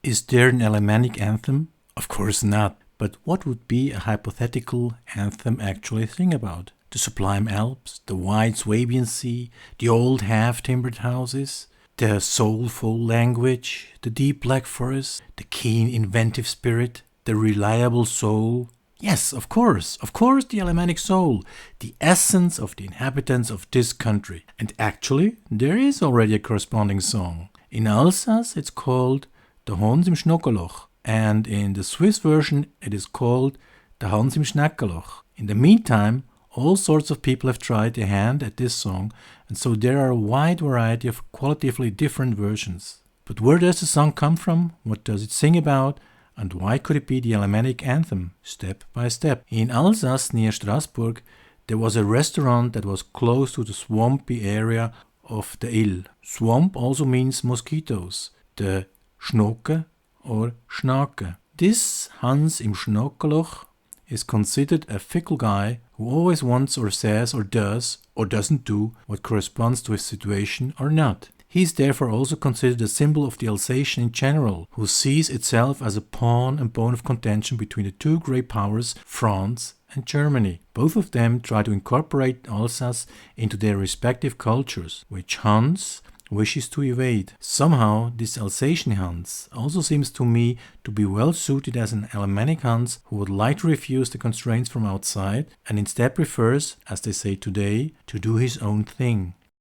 Is there an Alemannic anthem? Of course not. But what would be a hypothetical anthem actually sing about? The sublime Alps, the wide Swabian Sea, the old half-timbered houses, the soulful language, the deep black forest, the keen inventive spirit, the reliable soul. Yes, of course, the Alemannic soul, the essence of the inhabitants of this country. And actually, there is already a corresponding song. In Alsace, it's called the Hans im Schnokeloch, and in the Swiss version, it is called the Hans im Schnokeloch. In the meantime, all sorts of people have tried their hand at this song, and so there are a wide variety of qualitatively different versions. But where does the song come from? What does it sing about? And why could it be the Alemannic anthem? Step by step. In Alsace, near Strasbourg, there was a restaurant that was close to the swampy area of the Ill. Swamp also means mosquitoes. The Schnoke or Schnake. This Hans im Schnokeloch is considered a fickle guy who always wants or says or does or doesn't do what corresponds to his situation or not. He is therefore also considered a symbol of the Alsatian in general, who sees itself as a pawn and bone of contention between the two great powers, France and Germany. Both of them try to incorporate Alsace into their respective cultures, which Hans wishes to evade. Somehow, this Alsatian Hans also seems to me to be well suited as an Alemannic Hans who would like to refuse the constraints from outside and instead prefers, as they say today, to do his own thing.